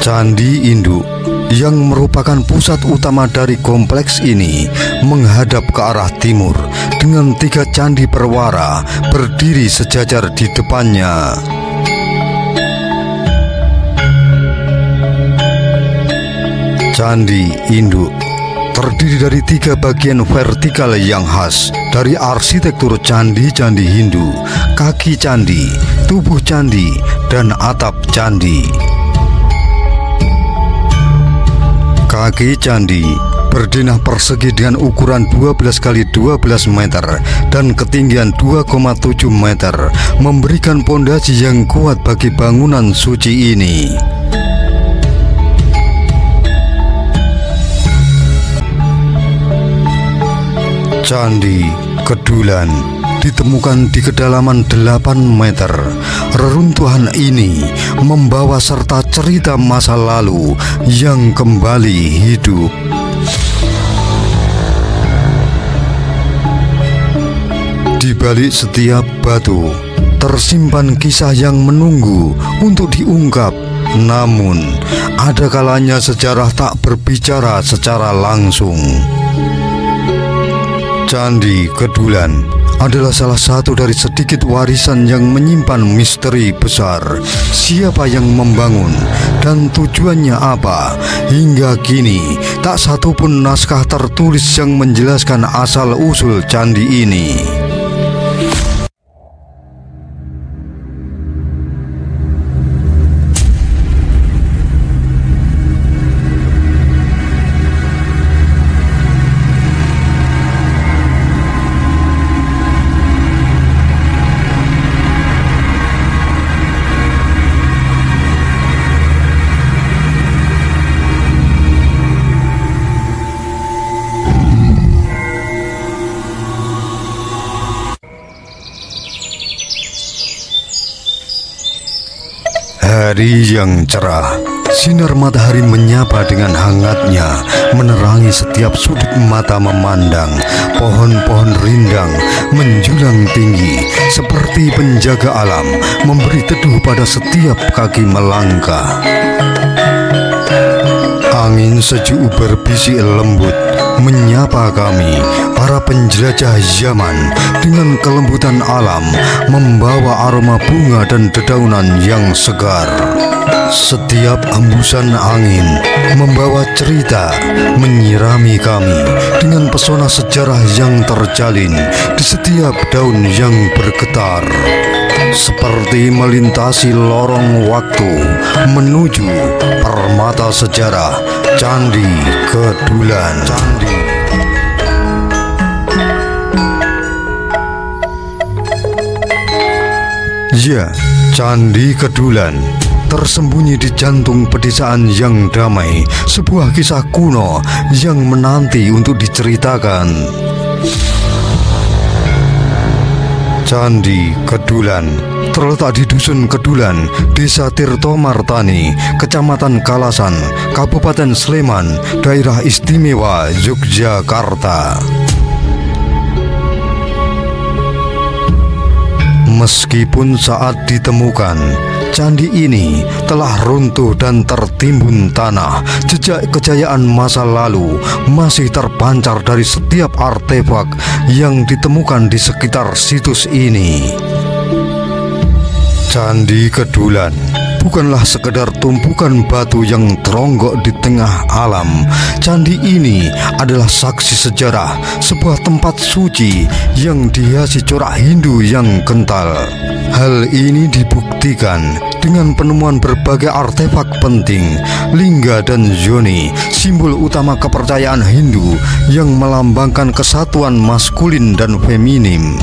Candi Induk yang merupakan pusat utama dari kompleks ini menghadap ke arah timur dengan 3 candi perwara berdiri sejajar di depannya. Candi Induk terdiri dari 3 bagian vertikal yang khas dari arsitektur candi-candi Hindu: kaki candi, tubuh candi, dan atap candi. Kaki candi berdenah persegi dengan ukuran 12 kali 12 meter dan ketinggian 2,7 meter, memberikan pondasi yang kuat bagi bangunan suci ini. Candi Kedulan ditemukan di kedalaman 8 meter. Reruntuhan ini membawa serta cerita masa lalu yang kembali hidup. Di balik setiap batu tersimpan kisah yang menunggu untuk diungkap. Namun, ada kalanya sejarah tak berbicara secara langsung. Candi Kedulan adalah salah satu dari sedikit warisan yang menyimpan misteri besar. Siapa yang membangun dan tujuannya apa? Hingga kini tak satu pun naskah tertulis yang menjelaskan asal-usul candi ini. Hari yang cerah, sinar matahari menyapa dengan hangatnya, menerangi setiap sudut mata memandang. Pohon-pohon rindang menjulang tinggi seperti penjaga alam, memberi teduh pada setiap kaki melangkah. Angin sejuk berbisik lembut menyapa kami, para penjelajah zaman, dengan kelembutan alam, membawa aroma bunga dan dedaunan yang segar. Setiap hembusan angin membawa cerita, menyirami kami dengan pesona sejarah yang terjalin di setiap daun yang bergetar. Seperti melintasi lorong waktu menuju permata sejarah Candi Kedulan. Ya, Candi Kedulan tersembunyi di jantung pedesaan yang damai, sebuah kisah kuno yang menanti untuk diceritakan. Candi Kedulan terletak di Dusun Kedulan, Desa Tirto Martani, Kecamatan Kalasan, Kabupaten Sleman, Daerah Istimewa Yogyakarta. Meskipun saat ditemukan, candi ini telah runtuh dan tertimbun tanah, jejak kejayaan masa lalu masih terpancar dari setiap artefak yang ditemukan di sekitar situs ini. Candi Kedulan bukanlah sekedar tumpukan batu yang teronggok di tengah alam. Candi ini adalah saksi sejarah, sebuah tempat suci yang dihiasi corak Hindu yang kental. Hal ini dibuktikan dengan penemuan berbagai artefak penting, lingga dan yoni, simbol utama kepercayaan Hindu yang melambangkan kesatuan maskulin dan feminim.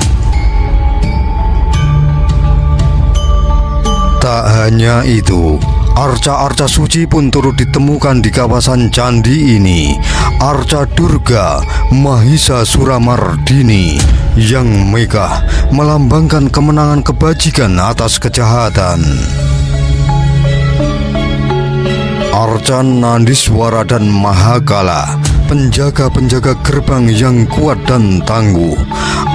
Tak hanya itu, arca-arca suci pun turut ditemukan di kawasan candi ini. Arca Durga Mahisa Suramardini yang megah melambangkan kemenangan kebajikan atas kejahatan. Arca Nandiswara dan Mahakala, penjaga-penjaga gerbang yang kuat dan tangguh.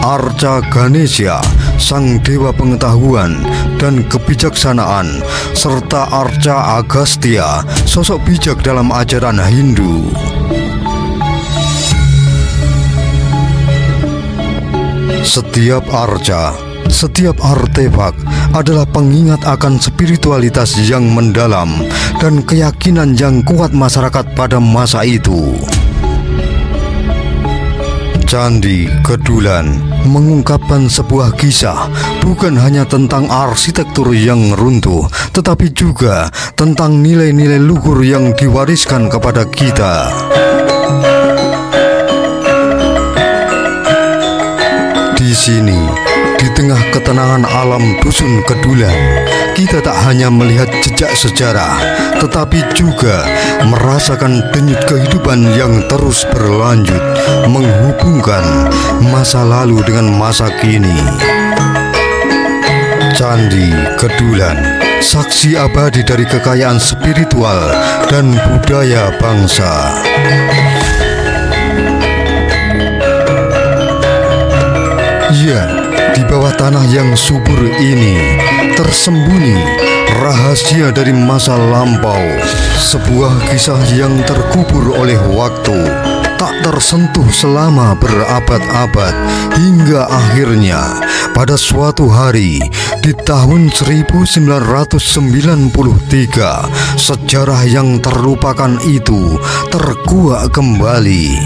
Arca Ganesha sang dewa pengetahuan dan kebijaksanaan, serta Arca Agastya, sosok bijak dalam ajaran Hindu. Setiap arca, setiap artefak adalah pengingat akan spiritualitas yang mendalam dan keyakinan yang kuat masyarakat pada masa itu. Candi Kedulan mengungkapkan sebuah kisah bukan hanya tentang arsitektur yang runtuh, tetapi juga tentang nilai-nilai luhur yang diwariskan kepada kita. Di sini, di tengah ketenangan alam dusun Kedulan, kita tak hanya melihat jejak sejarah, tetapi juga merasakan denyut kehidupan yang terus berlanjut, menghubungkan masa lalu dengan masa kini. Candi Kedulan, saksi abadi dari kekayaan spiritual dan budaya bangsa. Ya, di bawah tanah yang subur ini tersembunyi rahasia dari masa lampau, sebuah kisah yang terkubur oleh waktu, tak tersentuh selama berabad-abad, hingga akhirnya pada suatu hari di tahun 1993, sejarah yang terlupakan itu terkuak kembali.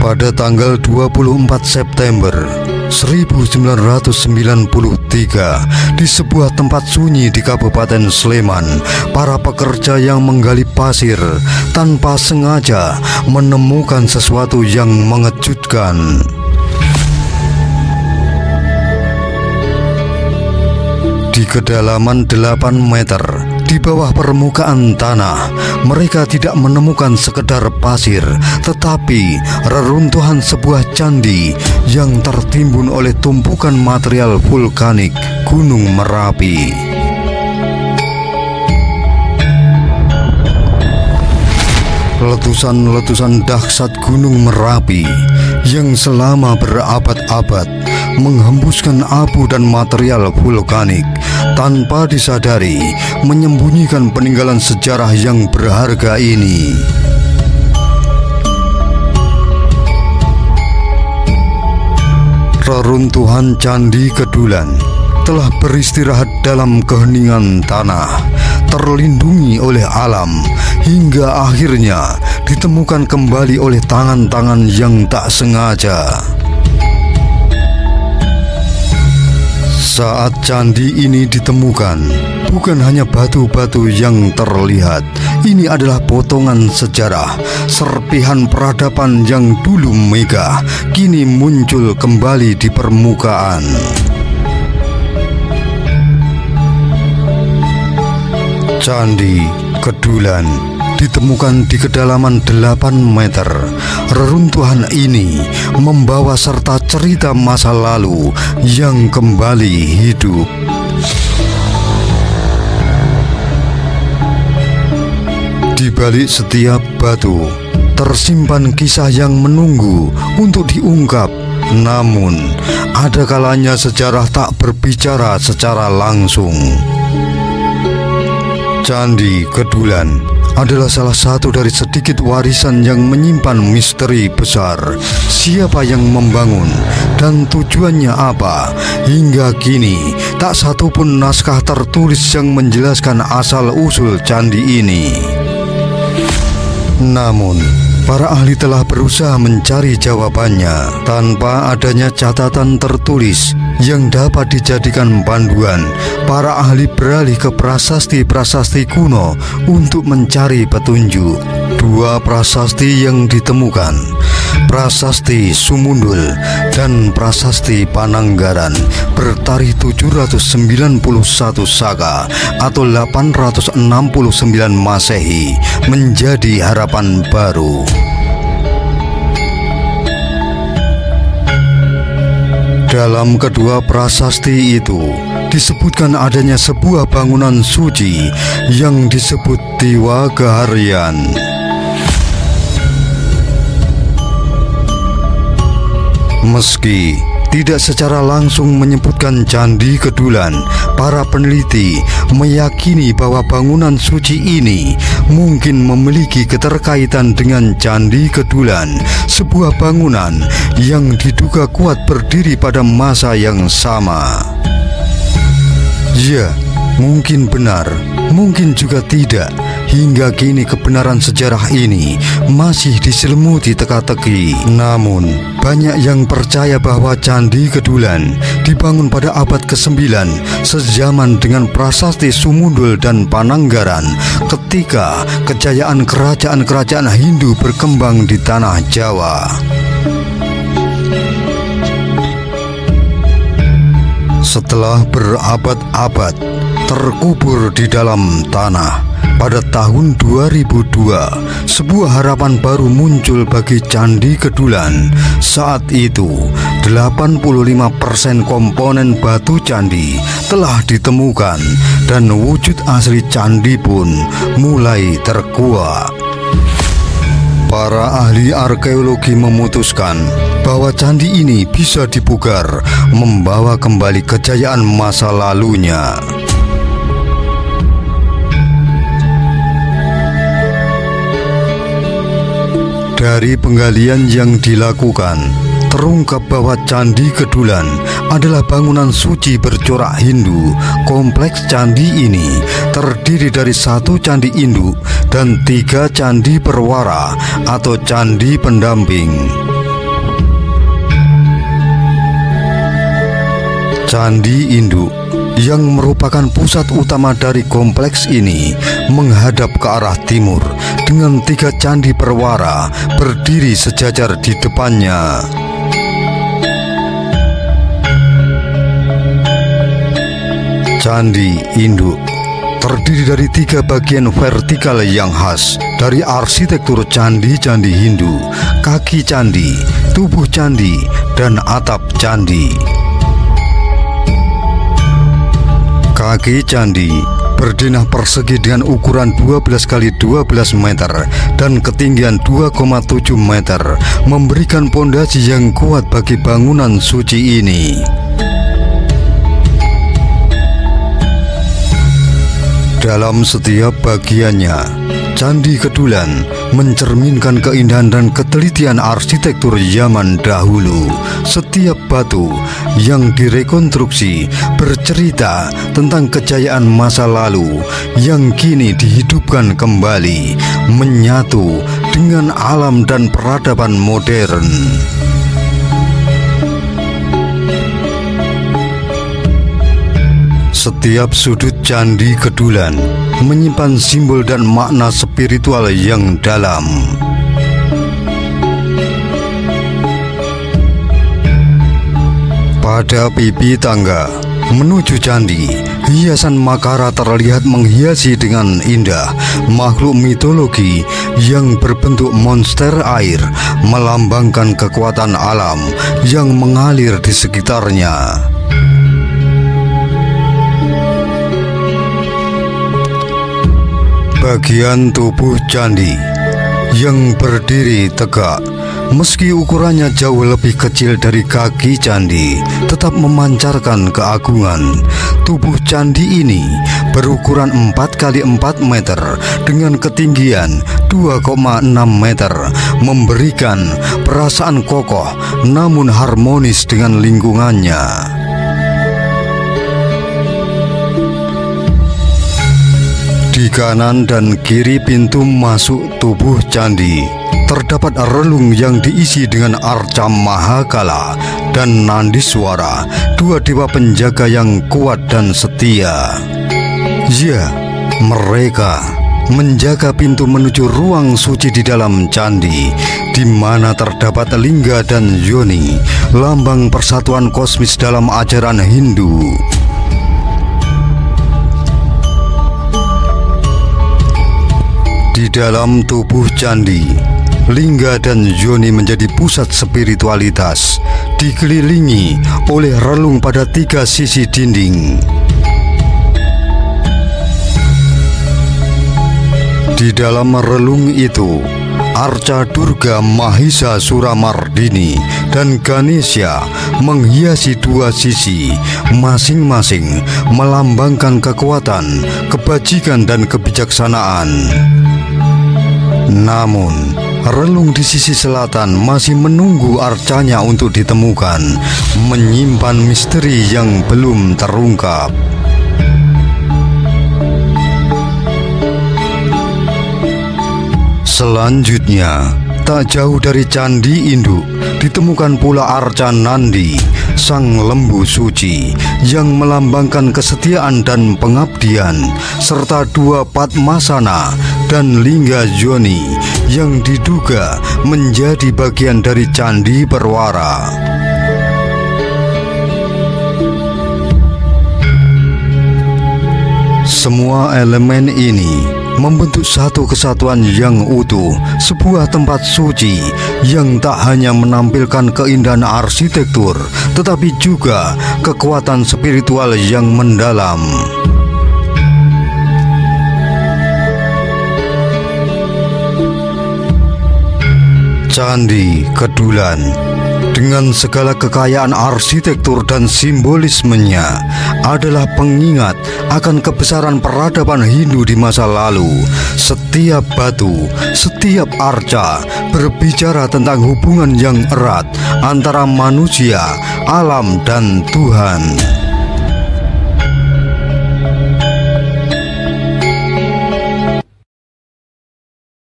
Pada tanggal 24 September 1993, di sebuah tempat sunyi di Kabupaten Sleman, para pekerja yang menggali pasir tanpa sengaja menemukan sesuatu yang mengejutkan. Di kedalaman 8 meter di bawah permukaan tanah, mereka tidak menemukan sekedar pasir, tetapi reruntuhan sebuah candi yang tertimbun oleh tumpukan material vulkanik Gunung Merapi. Letusan-letusan dahsyat Gunung Merapi yang selama berabad-abad menghembuskan abu dan material vulkanik tanpa disadari, menyembunyikan peninggalan sejarah yang berharga ini. Reruntuhan Candi Kedulan telah beristirahat dalam keheningan tanah, terlindungi oleh alam, hingga akhirnya ditemukan kembali oleh tangan-tangan yang tak sengaja. Saat candi ini ditemukan, bukan hanya batu-batu yang terlihat. Ini adalah potongan sejarah, serpihan peradaban yang dulu megah, kini muncul kembali di permukaan. Candi Kedulan ditemukan di kedalaman 8 meter. Reruntuhan ini membawa serta cerita masa lalu yang kembali hidup. Di balik setiap batu tersimpan kisah yang menunggu untuk diungkap. Namun, ada kalanya sejarah tak berbicara secara langsung. Candi Kedulan adalah salah satu dari sedikit warisan yang menyimpan misteri besar. Siapa yang membangun dan tujuannya apa? Hingga kini tak satupun naskah tertulis yang menjelaskan asal-usul candi ini. Namun, para ahli telah berusaha mencari jawabannya tanpa adanya catatan tertulis yang dapat dijadikan panduan. Para ahli beralih ke prasasti-prasasti kuno untuk mencari petunjuk. 2 prasasti yang ditemukan, Prasasti Sumundul dan Prasasti Pananggaran, bertarikh 791 Saka atau 869 Masehi, menjadi harapan baru. Dalam kedua prasasti itu disebutkan adanya sebuah bangunan suci yang disebut Dewa Gaharian. Meski tidak secara langsung menyebutkan Candi Kedulan, para peneliti meyakini bahwa bangunan suci ini mungkin memiliki keterkaitan dengan Candi Kedulan, sebuah bangunan yang diduga kuat berdiri pada masa yang sama. Ya, mungkin benar, mungkin juga tidak. Hingga kini kebenaran sejarah ini masih diselimuti teka-teki. Namun, banyak yang percaya bahwa Candi Kedulan dibangun pada abad ke-9 sejaman dengan prasasti Sumundul dan Pananggaran ketika kejayaan kerajaan-kerajaan Hindu berkembang di tanah Jawa. Setelah berabad-abad terkubur di dalam tanah, pada tahun 2002, sebuah harapan baru muncul bagi Candi Kedulan. Saat itu, 85% komponen batu candi telah ditemukan dan wujud asli candi pun mulai terkuak. Para ahli arkeologi memutuskan bahwa candi ini bisa dipugar, membawa kembali kejayaan masa lalunya. Dari penggalian yang dilakukan, terungkap bahwa Candi Kedulan adalah bangunan suci bercorak Hindu. Kompleks candi ini terdiri dari 1 candi induk dan 3 candi perwara atau candi pendamping. Candi induk yang merupakan pusat utama dari kompleks ini menghadap ke arah timur dengan 3 candi perwara berdiri sejajar di depannya. Candi induk terdiri dari 3 bagian vertikal yang khas dari arsitektur candi-candi Hindu: kaki candi, tubuh candi, dan atap candi. Kaki candi berdenah persegi dengan ukuran 12 kali 12 meter dan ketinggian 2,7 meter, memberikan pondasi yang kuat bagi bangunan suci ini. Dalam setiap bagiannya, Candi Kedulan mencerminkan keindahan dan ketelitian arsitektur zaman dahulu. Setiap batu yang direkonstruksi bercerita tentang kejayaan masa lalu yang kini dihidupkan kembali, menyatu dengan alam dan peradaban modern. Setiap sudut Candi Kedulan menyimpan simbol dan makna spiritual yang dalam. Pada pipi tangga menuju candi, hiasan Makara terlihat menghiasi dengan indah makhluk mitologi yang berbentuk monster air, melambangkan kekuatan alam yang mengalir di sekitarnya. Bagian tubuh candi yang berdiri tegak, meski ukurannya jauh lebih kecil dari kaki candi, tetap memancarkan keagungan. Tubuh candi ini berukuran 4 kali 4 meter dengan ketinggian 2,6 meter, memberikan perasaan kokoh namun harmonis dengan lingkungannya. Di kanan dan kiri pintu masuk tubuh candi terdapat relung yang diisi dengan arca Mahakala dan Nandiswara, 2 dewa penjaga yang kuat dan setia. Ya, mereka menjaga pintu menuju ruang suci di dalam candi, di mana terdapat lingga dan yoni, lambang persatuan kosmis dalam ajaran Hindu. Di dalam tubuh candi, lingga dan yoni menjadi pusat spiritualitas, dikelilingi oleh relung pada 3 sisi dinding. Di dalam relung itu arca Durga Mahisa Suramardini dan Ganesha menghiasi dua sisi, masing-masing melambangkan kekuatan, kebajikan dan kebijaksanaan. Namun, relung di sisi selatan masih menunggu arcanya untuk ditemukan, menyimpan misteri yang belum terungkap. Selanjutnya, tak jauh dari Candi Induk ditemukan pula arca Nandi, sang lembu suci yang melambangkan kesetiaan dan pengabdian, serta dua Padmasana dan Lingga Joni yang diduga menjadi bagian dari Candi Perwara. Semua elemen ini membentuk satu kesatuan yang utuh, sebuah tempat suci yang tak hanya menampilkan keindahan arsitektur, tetapi juga kekuatan spiritual yang mendalam. Candi Kedulan dengan segala kekayaan arsitektur dan simbolismenya adalah pengingat akan kebesaran peradaban Hindu di masa lalu. Setiap batu, setiap arca berbicara tentang hubungan yang erat antara manusia, alam, dan Tuhan.